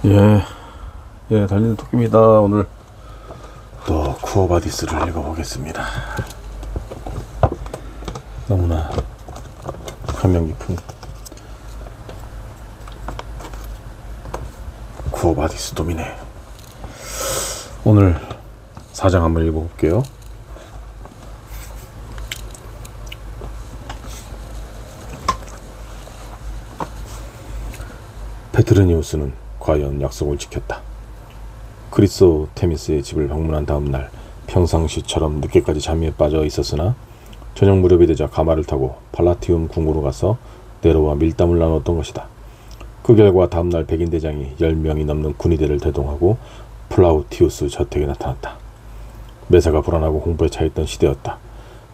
예, 달리는 토끼입니다. 오늘 또 쿠어바디스를 읽어보겠습니다. 너무나 감명 깊은 쿠어바디스 도미네. 오늘 4장 한번 읽어볼게요. 페트르니우스는 과연 약속을 지켰다. 크리소테미스의 집을 방문한 다음 날 평상시처럼 늦게까지 잠에 빠져 있었으나 저녁 무렵이 되자 가마를 타고 팔라티움 궁으로 가서 네로와 밀담을 나눴던 것이다. 그 결과 다음날 백인 대장이 10명이 넘는 군의대를 대동하고 플라우티우스 저택에 나타났다. 매사가 불안하고 공포에 차있던 시대였다.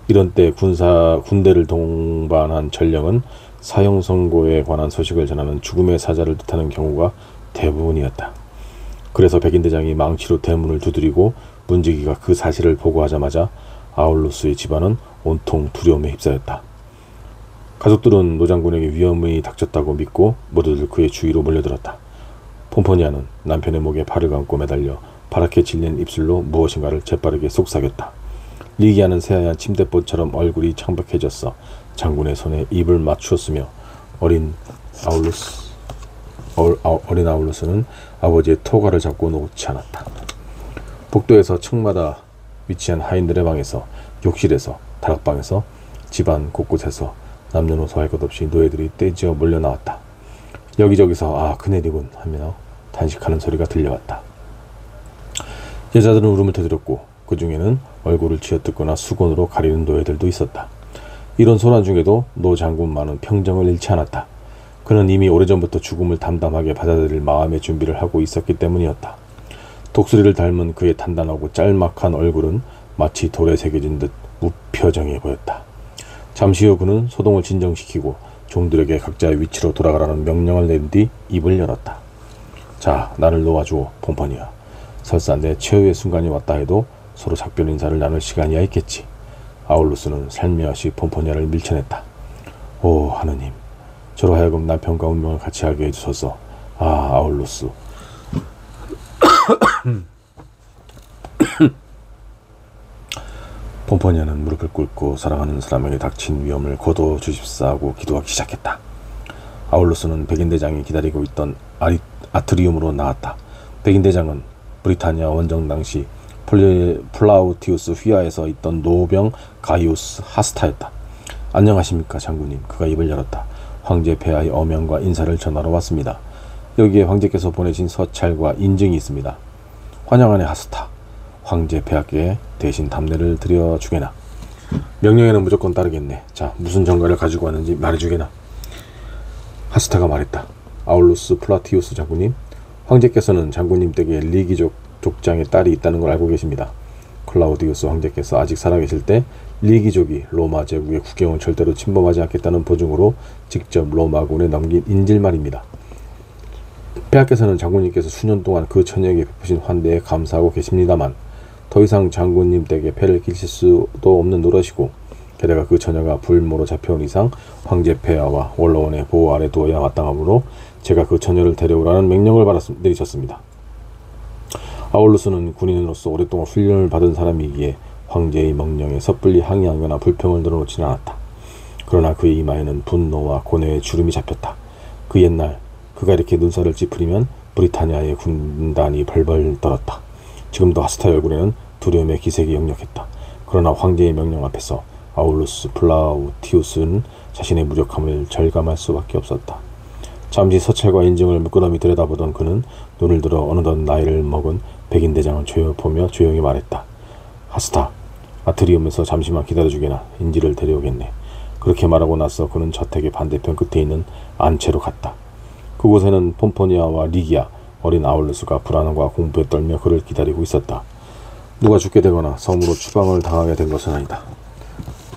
이런 때 군대를 동반한 전령은 사형 선고에 관한 소식을 전하는 죽음의 사자를 뜻하는 경우가 대부분이었다. 그래서 백인 대장이 망치로 대문을 두드리고 문지기가 그 사실을 보고하자마자 아울루스의 집안은 온통 두려움에 휩싸였다. 가족들은 노장군에게 위험이 닥쳤다고 믿고 모두들 그의 주위로 몰려들었다. 폼포니아는 남편의 목에 팔을 감고 매달려 파랗게 질린 입술로 무엇인가를 재빠르게 속삭였다. 리기아는 새하얀 침대꽃처럼 얼굴이 창백해졌어 장군의 손에 입을 맞추었으며 어린 아울루스는 아버지의 토가를 잡고 놓지 않았다. 복도에서 층마다 위치한 하인들의 방에서, 욕실에서, 다락방에서, 집안 곳곳에서 남녀노소 할 것 없이 노예들이 떼지어 몰려 나왔다. 여기저기서 아 그네리군 하며 단식하는 소리가 들려왔다. 여자들은 울음을 터뜨렸고 그 중에는 얼굴을 쥐어뜯거나 수건으로 가리는 노예들도 있었다. 이런 소란 중에도 노 장군만은 평정을 잃지 않았다. 그는 이미 오래전부터 죽음을 담담하게 받아들일 마음의 준비를 하고 있었기 때문이었다. 독수리를 닮은 그의 단단하고 짤막한 얼굴은 마치 돌에 새겨진 듯 무표정해 보였다. 잠시 후 그는 소동을 진정시키고 종들에게 각자의 위치로 돌아가라는 명령을 내린 뒤 입을 열었다. 자, 나를 놓아주오, 폼포니아. 설사 내 최후의 순간이 왔다 해도 서로 작별 인사를 나눌 시간이야 있겠지. 아울루스는 살며시 폼포니아를 밀쳐냈다. 오 하느님, 저로 하여금 남편과 운명을 같이 하게 해주소서. 아 아울루스. 폼포니아는 무릎을 꿇고 사랑하는 사람에게 닥친 위험을 거둬 주십사 하고 기도하기 시작했다. 아울루스는 백인대장이 기다리고 있던 아트리움으로 나왔다. 백인대장은 브리타니아 원정 당시 플라우티우스 휘하에서 있던 노병 가이우스 하스타였다. 안녕하십니까 장군님. 그가 입을 열었다. 황제 폐하의 어명과 인사를 전하러 왔습니다. 여기에 황제께서 보내신 서찰과 인증이 있습니다. 환영하네 하스타. 황제 폐하께 대신 답례를 드려주게나. 명령에는 무조건 따르겠네. 자, 무슨 전가를 가지고 왔는지 말해주게나. 하스타가 말했다. 아울루스 플라티우스 장군님, 황제께서는 장군님 댁에 리기족 족장의 딸이 있다는 걸 알고 계십니다. 클라우디우스 황제께서 아직 살아계실 때 리기족이 로마 제국의 국경을 절대로 침범하지 않겠다는 보증으로 직접 로마군에 넘긴 인질 말입니다. 폐하께서는 장군님께서 수년 동안 그 처녀에게 베푸신 환대에 감사하고 계십니다만 더 이상 장군님 댁에 폐를 끼칠 수도 없는 노릇이고 게다가 그 처녀가 불모로 잡혀온 이상 황제 폐하와 원로원의 보호 아래 두어야 마땅하므로 제가 그 처녀를 데려오라는 명령을 내리셨습니다. 아울루스는 군인으로서 오랫동안 훈련을 받은 사람이기에 황제의 명령에 섣불리 항의하거나 불평을 늘어놓지는 않았다. 그러나 그의 이마에는 분노와 고뇌의 주름이 잡혔다. 그 옛날 그가 이렇게 눈살을 찌푸리면 브리타니아의 군단이 벌벌 떨었다. 지금도 하스타의 얼굴에는 두려움의 기색이 역력했다. 그러나 황제의 명령 앞에서 아울루스 플라우티우스는 자신의 무력함을 절감할 수밖에 없었다. 잠시 서찰과 인증을 물끄러미 들여다보던 그는 눈을 들어 어느덧 나이를 먹은 백인 대장을 보며 조용히 말했다. 하스타, 아트리움에서 잠시만 기다려주게나. 인지를 데려오겠네. 그렇게 말하고 나서 그는 저택의 반대편 끝에 있는 안채로 갔다. 그곳에는 폼포니아와 리기아, 어린 아울루스가 불안함과 공포에 떨며 그를 기다리고 있었다. 누가 죽게 되거나 섬으로 추방을 당하게 된 것은 아니다.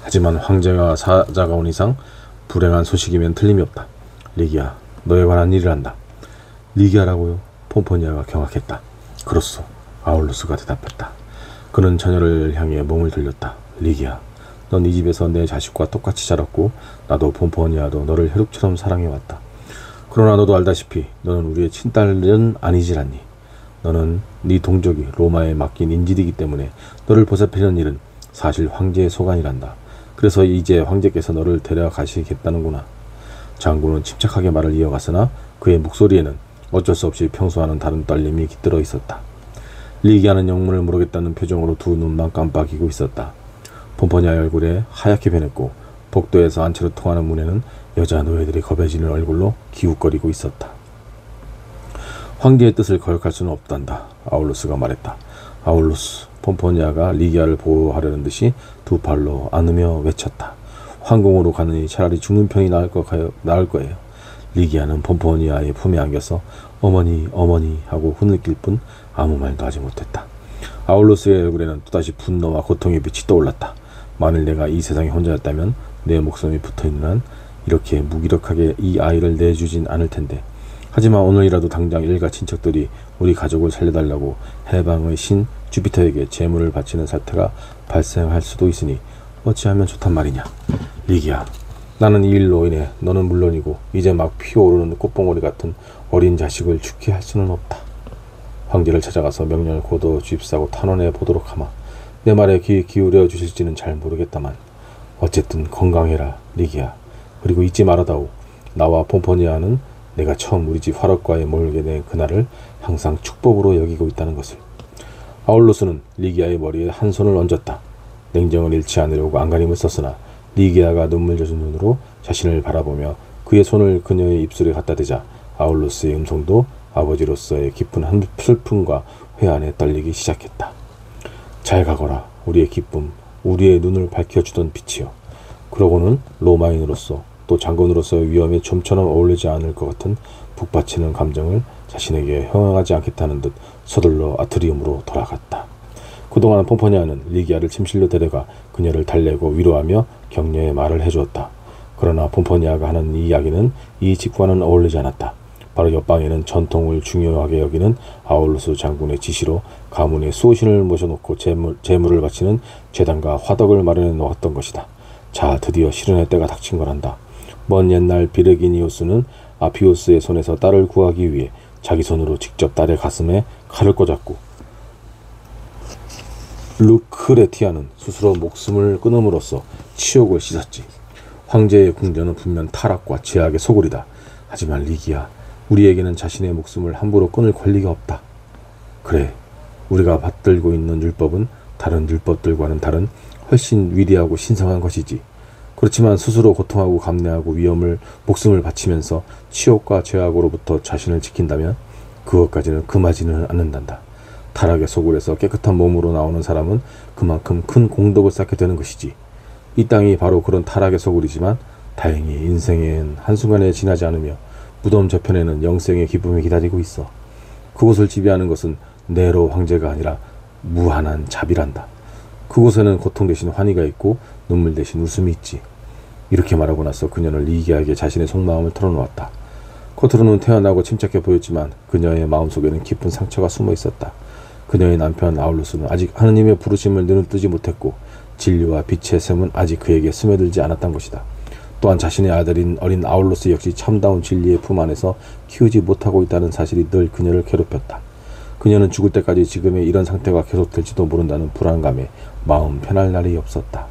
하지만 황제가 사자가 온 이상 불행한 소식이면 틀림이 없다. 리기아, 너에 관한 일을 한다. 리기아라고요? 폼포니아가 경악했다. 그렇소. 아울루스가 대답했다. 그는 처녀를 향해 몸을 돌렸다. 리기아, 넌 이 집에서 내 자식과 똑같이 자랐고 나도 폼포니아도 너를 혈육처럼 사랑해왔다. 그러나 너도 알다시피 너는 우리의 친딸은 아니질 않니? 너는 네 동족이 로마에 맡긴 인질이기 때문에 너를 보살피는 일은 사실 황제의 소관이란다. 그래서 이제 황제께서 너를 데려가시겠다는구나. 장군은 침착하게 말을 이어갔으나 그의 목소리에는 어쩔 수 없이 평소와는 다른 떨림이 깃들어 있었다. 리기아는 영문을 모르겠다는 표정으로 두 눈만 깜빡이고 있었다. 폼포니아의 얼굴에 하얗게 변했고 복도에서 안채로 통하는 문에는 여자 노예들이 겁에 지는 얼굴로 기웃거리고 있었다. 황제의 뜻을 거역할 수는 없단다. 아울루스가 말했다. 아울루스, 폼포니아가 리기아를 보호하려는 듯이 두 팔로 안으며 외쳤다. 황궁으로 가느니 차라리 죽는 편이 나을 거예요. 리기아는 폼포니아의 품에 안겨서 어머니 어머니 하고 흐느낄 뿐 아무 말도 하지 못했다. 아울루스의 얼굴에는 또다시 분노와 고통의 빛이 떠올랐다. 만일 내가 이 세상에 혼자였다면 내 목숨이 붙어있는 한 이렇게 무기력하게 이 아이를 내주진 않을 텐데. 하지만 오늘이라도 당장 일가 친척들이 우리 가족을 살려달라고 해방의 신 주피터에게 제물을 바치는 사태가 발생할 수도 있으니 어찌하면 좋단 말이냐. 리기아, 나는 이 일로 인해 너는 물론이고 이제 막 피어오르는 꽃봉오리 같은 어린 자식을 죽게 할 수는 없다. 황제를 찾아가서 명령을 고도 주입사고 탄원해 보도록 하마. 내 말에 귀 기울여 주실지는 잘 모르겠다만 어쨌든 건강해라, 리기아. 그리고 잊지 말아다오. 나와 폼포니아는 내가 처음 우리 집 화롯가에 몰게 된 그날을 항상 축복으로 여기고 있다는 것을. 아울루스는 리기아의 머리에 한 손을 얹었다. 냉정을 잃지 않으려고 안간힘을 썼으나 리기아가 눈물 젖은 눈으로 자신을 바라보며 그의 손을 그녀의 입술에 갖다 대자 아울루스의 음성도 아버지로서의 깊은 슬픔과 회한에 떨리기 시작했다. 잘 가거라, 우리의 기쁨, 우리의 눈을 밝혀주던 빛이여. 그러고는 로마인으로서 또 장군으로서의 위험에 좀처럼 어울리지 않을 것 같은 북받치는 감정을 자신에게 형용하지 않겠다는 듯 서둘러 아트리움으로 돌아갔다. 그동안 폼포니아는 리기아를 침실로 데려가 그녀를 달래고 위로하며 격려의 말을 해주었다. 그러나 폼포니아가 하는 이 이야기는 이 집과는 어울리지 않았다. 바로 옆방에는 전통을 중요하게 여기는 아울루스 장군의 지시로 가문의 수호신을 모셔놓고 제물을 바치는 제단과 화덕을 마련해 놓았던 것이다. 자, 드디어 실현의 때가 닥친 거란다. 먼 옛날 비르기니우스는 아피우스의 손에서 딸을 구하기 위해 자기 손으로 직접 딸의 가슴에 칼을 꽂았고 루크레티아는 스스로 목숨을 끊음으로써 치욕을 씻었지. 황제의 궁전은 분명 타락과 제약의 소굴이다. 하지만 리기아, 우리에게는 자신의 목숨을 함부로 끊을 권리가 없다. 그래, 우리가 받들고 있는 율법은 다른 율법들과는 다른 훨씬 위대하고 신성한 것이지. 그렇지만 스스로 고통하고 감내하고 목숨을 바치면서 치욕과 죄악으로부터 자신을 지킨다면 그것까지는 금하지는 않는단다. 타락의 소굴에서 깨끗한 몸으로 나오는 사람은 그만큼 큰 공덕을 쌓게 되는 것이지. 이 땅이 바로 그런 타락의 소굴이지만 다행히 인생엔 한순간에 지나지 않으며 무덤 저편에는 영생의 기쁨이 기다리고 있어. 그곳을 지배하는 것은 네로 황제가 아니라 무한한 자비란다. 그곳에는 고통 대신 환희가 있고 눈물 대신 웃음이 있지. 이렇게 말하고 나서 그녀는 리기아에게 자신의 속마음을 털어놓았다. 겉으로는 태연하고 침착해 보였지만 그녀의 마음속에는 깊은 상처가 숨어 있었다. 그녀의 남편 아울루스는 아직 하느님의 부르심을 눈을 뜨지 못했고 진리와 빛의 샘은 아직 그에게 스며들지 않았던 것이다. 또한 자신의 아들인 어린 아울루스 역시 참다운 진리의 품 안에서 키우지 못하고 있다는 사실이 늘 그녀를 괴롭혔다. 그녀는 죽을 때까지 지금의 이런 상태가 계속될지도 모른다는 불안감에 마음 편할 날이 없었다.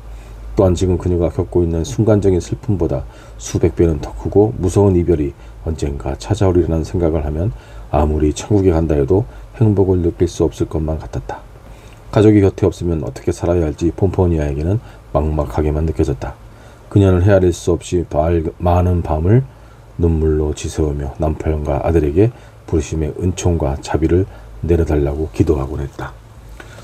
또한 지금 그녀가 겪고 있는 순간적인 슬픔보다 수백 배는 더 크고 무서운 이별이 언젠가 찾아오리라는 생각을 하면 아무리 천국에 간다 해도 행복을 느낄 수 없을 것만 같았다. 가족이 곁에 없으면 어떻게 살아야 할지 폼포니아에게는 막막하게만 느껴졌다. 그녀는 헤아릴 수 없이 많은 밤을 눈물로 지새우며 남편과 아들에게 부르심의 은총과 자비를 내려달라고 기도하곤 했다.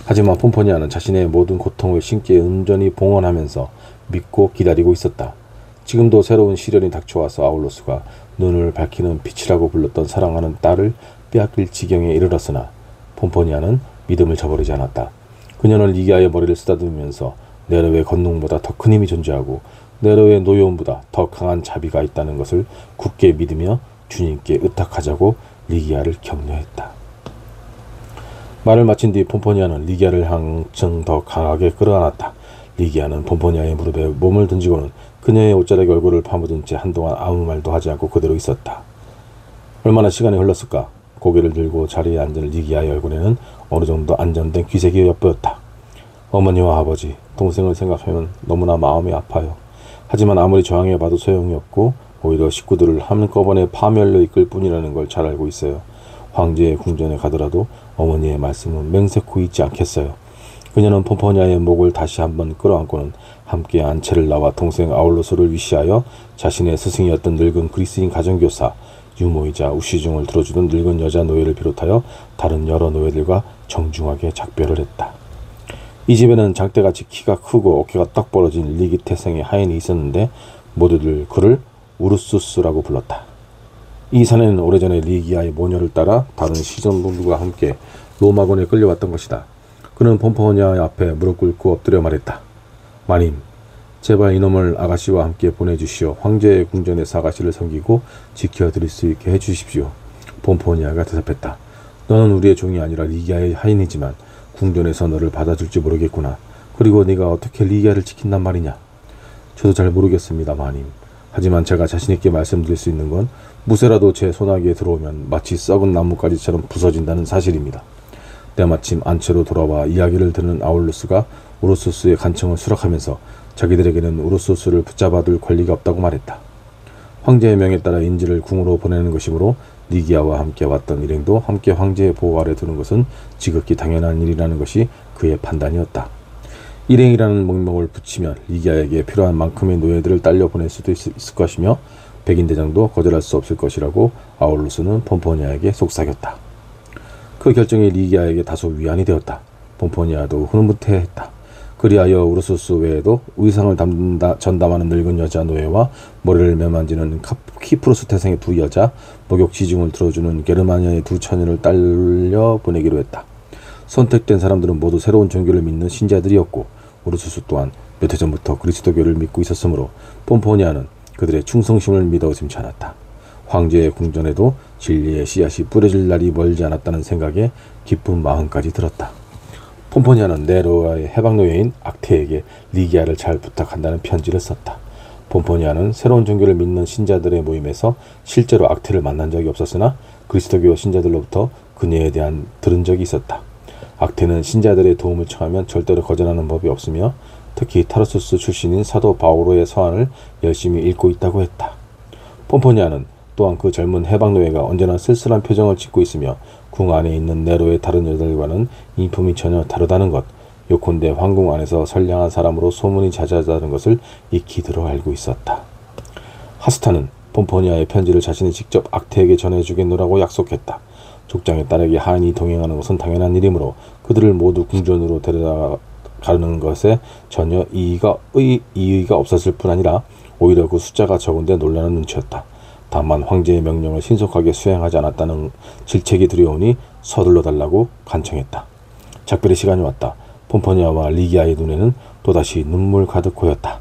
하지만 폼포니아는 자신의 모든 고통을 신께 온전히 봉헌하면서 믿고 기다리고 있었다. 지금도 새로운 시련이 닥쳐와서 아울루스가 눈을 밝히는 빛이라고 불렀던 사랑하는 딸을 빼앗길 지경에 이르렀으나 폼포니아는 믿음을 저버리지 않았다. 그녀는 리기아의 머리를 쓰다듬으면서 네로의 권능보다 더 큰 힘이 존재하고 네로의 노여움보다 더 강한 자비가 있다는 것을 굳게 믿으며 주님께 의탁하자고 리기아를 격려했다. 말을 마친 뒤 폼포니아는 리기아를 한층 더 강하게 끌어안았다. 리기아는 폼포니아의 무릎에 몸을 던지고는 그녀의 옷자락에 얼굴을 파묻은 채 한동안 아무 말도 하지 않고 그대로 있었다. 얼마나 시간이 흘렀을까? 고개를 들고 자리에 앉은 리기아의 얼굴에는 어느 정도 안정된 귀색이 엿보였다. 어머니와 아버지, 동생을 생각하면 너무나 마음이 아파요. 하지만 아무리 저항해봐도 소용이 없고 오히려 식구들을 한꺼번에 파멸로 이끌 뿐이라는 걸 잘 알고 있어요. 황제의 궁전에 가더라도 어머니의 말씀은 맹세코 잊지 않겠어요. 그녀는 폼포니아의 목을 다시 한번 끌어안고는 함께 안채를 나와 동생 아울루스를 위시하여 자신의 스승이었던 늙은 그리스인 가정교사 유모이자 우시중을 들어주던 늙은 여자 노예를 비롯하여 다른 여러 노예들과 정중하게 작별을 했다. 이 집에는 장대같이 키가 크고 어깨가 딱 벌어진 리기 태생의 하인이 있었는데 모두들 그를 우르수스라고 불렀다. 이 사내는 오래전에 리기아의 모녀를 따라 다른 시전동들과 함께 로마군에 끌려왔던 것이다. 그는 폼포니아 앞에 무릎 꿇고 엎드려 말했다. 마님, 제발 이놈을 아가씨와 함께 보내주시오. 황제의 궁전에서 아가씨를 섬기고 지켜드릴 수 있게 해주십시오. 폼포니아가 대답했다. 너는 우리의 종이 아니라 리기아의 하인이지만 궁전에서 너를 받아줄지 모르겠구나. 그리고 네가 어떻게 리기아를 지킨단 말이냐? 저도 잘 모르겠습니다, 마님. 하지만 제가 자신있게 말씀드릴 수 있는 건 무쇠라도 제 손아귀에 들어오면 마치 썩은 나뭇가지처럼 부서진다는 사실입니다. 때마침 안채로 돌아와 이야기를 듣는 아울루스가 우르소스의 간청을 수락하면서 자기들에게는 우르소스를 붙잡아둘 권리가 없다고 말했다. 황제의 명에 따라 인지를 궁으로 보내는 것이므로 리기아와 함께 왔던 일행도 함께 황제의 보호 아래 두는 것은 지극히 당연한 일이라는 것이 그의 판단이었다. 일행이라는 명목을 붙이면 리기아에게 필요한 만큼의 노예들을 딸려 보낼 수도 있을 것이며 백인대장도 거절할 수 없을 것이라고 아울루스는 폼포니아에게 속삭였다. 그 결정이 리기아에게 다소 위안이 되었다. 폼포니아도 흐뭇해했다. 그리하여 우르소스 외에도 의상을 전담하는 늙은 여자 노예와 머리를 매만지는 키프로스 태생의 두 여자, 목욕 지중을 들어주는 게르마니아의 두 처녀를 딸려 보내기로 했다. 선택된 사람들은 모두 새로운 종교를 믿는 신자들이었고 우르소스 또한 몇 해 전부터 그리스도교를 믿고 있었으므로 폼포니아는 그들의 충성심을 믿어 의심치 않았다. 황제의 궁전에도 진리의 씨앗이 뿌려질 날이 멀지 않았다는 생각에 기쁜 마음까지 들었다. 폼포니아는 네로아의 해방노예인 악테에게 리기아를 잘 부탁한다는 편지를 썼다. 폼포니아는 새로운 종교를 믿는 신자들의 모임에서 실제로 악테를 만난 적이 없었으나 그리스도교 신자들로부터 그녀에 대한 들은 적이 있었다. 악테는 신자들의 도움을 청하면 절대로 거절하는 법이 없으며 특히 타르수스 출신인 사도 바오로의 서한을 열심히 읽고 있다고 했다. 폼포니아는 또한 그 젊은 해방노예가 언제나 쓸쓸한 표정을 짓고 있으며 궁 안에 있는 네로의 다른 여자들과는 인품이 전혀 다르다는 것, 요컨대 황궁 안에서 선량한 사람으로 소문이 자자하다는 것을 익히 들어 알고 있었다. 하스타는 폼포니아의 편지를 자신이 직접 악테에게 전해주겠노라고 약속했다. 족장의 딸에게 하인이 동행하는 것은 당연한 일이므로 그들을 모두 궁전으로 데려가는 것에 전혀 이의가 없었을 뿐 아니라 오히려 그 숫자가 적은데 놀라는 눈치였다. 다만 황제의 명령을 신속하게 수행하지 않았다는 질책이 두려우니 서둘러 달라고 간청했다. 작별의 시간이 왔다. 폼포니아와 리기아의 눈에는 또다시 눈물 가득 고였다.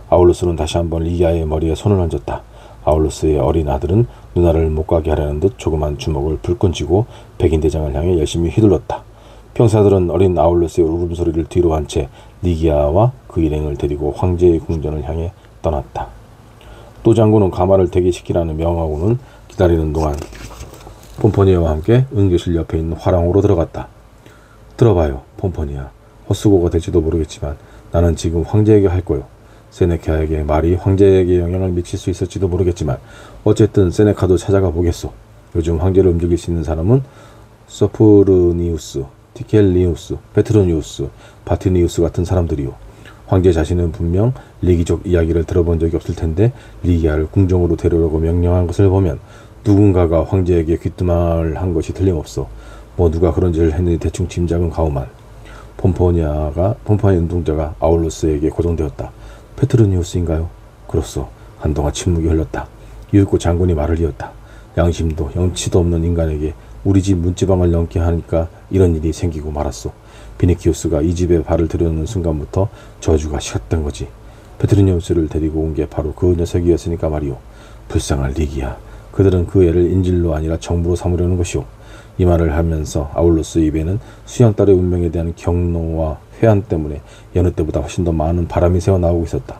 아울루스는 다시 한번 리기아의 머리에 손을 얹었다. 아울루스의 어린 아들은 누나를 못 가게 하려는 듯 조그만 주먹을 불끈 쥐고 백인대장을 향해 열심히 휘둘렀다. 병사들은 어린 아울루스의 울음소리를 뒤로 한 채 리기아와 그 일행을 데리고 황제의 궁전을 향해 떠났다. 또 장군은 가마를 대기시키라는 명하고는 기다리는 동안 폼포니아와 함께 응교실 옆에 있는 화랑으로 들어갔다. 들어봐요, 폼포니아. 헛수고가 될지도 모르겠지만 나는 지금 황제에게 할 거요. 세네카에게 말이 황제에게 영향을 미칠 수 있을지도 모르겠지만 어쨌든 세네카도 찾아가 보겠소. 요즘 황제를 움직일 수 있는 사람은 서프르니우스, 티켈리우스, 페트로니우스, 바티니우스 같은 사람들이요. 황제 자신은 분명 리기족 이야기를 들어본 적이 없을 텐데 리기아를 궁정으로 데려오라고 명령한 것을 보면 누군가가 황제에게 귀뜸을 한 것이 틀림없어. 뭐 누가 그런 짓을 했는지 대충 짐작은 가오만. 폼포니아 눈동자가 아울루스에게 고정되었다. 페트로니우스인가요? 그렇소. 한동안 침묵이 흘렀다. 이윽고 장군이 말을 이었다. 양심도 염치도 없는 인간에게 우리 집 문지방을 넘게 하니까 이런 일이 생기고 말았소. 비니키우스가 이 집에 발을 들여놓는 순간부터 저주가 식었던 거지. 페트로니우스를 데리고 온 게 바로 그 녀석이었으니까 말이오. 불쌍한 리기아. 그들은 그 애를 인질로 아니라 정부로 삼으려는 것이오. 이 말을 하면서 아울루스 입에는 수양딸의 운명에 대한 경노와 회한 때문에 여느 때보다 훨씬 더 많은 바람이 새어나오고 있었다.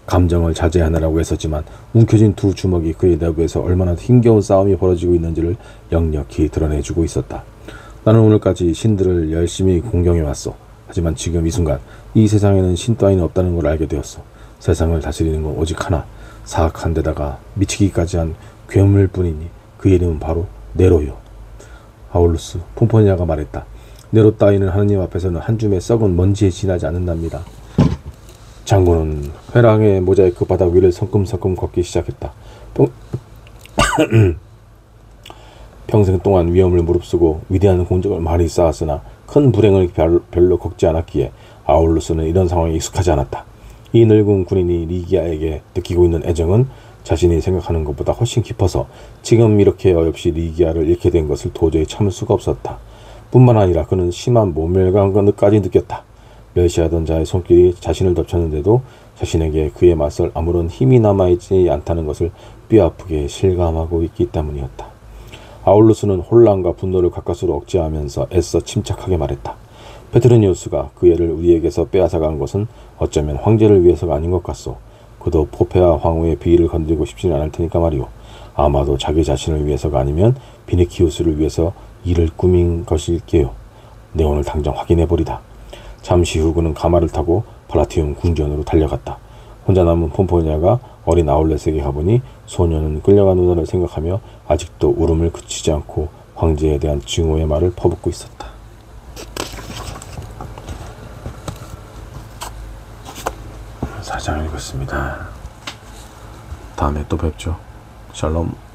감정을 자제하느라고 애썼지만 움켜쥔 두 주먹이 그의 내부에서 얼마나 힘겨운 싸움이 벌어지고 있는지를 역력히 드러내주고 있었다. 나는 오늘까지 신들을 열심히 공경해왔어. 하지만 지금 이 순간 이 세상에는 신 따위는 없다는 걸 알게 되었어. 세상을 다스리는 건 오직 하나, 사악한 데다가 미치기까지 한 괴물뿐이니 그 이름은 바로 네로요. 아울루스, 폼포니아가 말했다. 네로 따위는 하느님 앞에서는 한 줌의 썩은 먼지에 지나지 않는답니다. 장군은 회랑의 모자이크 바닥 위를 성큼성큼 걷기 시작했다. 평생 동안 위험을 무릅쓰고 위대한 공적을 많이 쌓았으나 큰 불행을 별로 겪지 않았기에 아울루스는 이런 상황에 익숙하지 않았다. 이 늙은 군인이 리기아에게 느끼고 있는 애정은 자신이 생각하는 것보다 훨씬 깊어서 지금 이렇게 어여없이 리기아를 잃게 된 것을 도저히 참을 수가 없었다. 뿐만 아니라 그는 심한 모멸감까지 느꼈다. 멸시하던 자의 손길이 자신을 덮쳤는데도 자신에게 그에 맞설 아무런 힘이 남아있지 않다는 것을 뼈아프게 실감하고 있기 때문이었다. 아울루스는 혼란과 분노를 가까스로 억제하면서 애써 침착하게 말했다. 페트르니우스가 그 애를 우리에게서 빼앗아간 것은 어쩌면 황제를 위해서가 아닌 것 같소. 그도 포페아 황후의 비위를 건드리고 싶지는 않을 테니까 말이오. 아마도 자기 자신을 위해서가 아니면 비니키우스를 위해서 이를 꾸민 것일게요. 내 오늘 당장 확인해보리다. 잠시 후 그는 가마를 타고 팔라티움 궁전으로 달려갔다. 혼자 남은 폼포니아가 어린 아울렛에게 가보니 소녀는 끌려간 누나를 생각하며 아직도 울음을 그치지 않고 황제에 대한 증오의 말을 퍼붓고 있었다. 4장 읽었습니다. 다음에 또 뵙죠. 샬롬.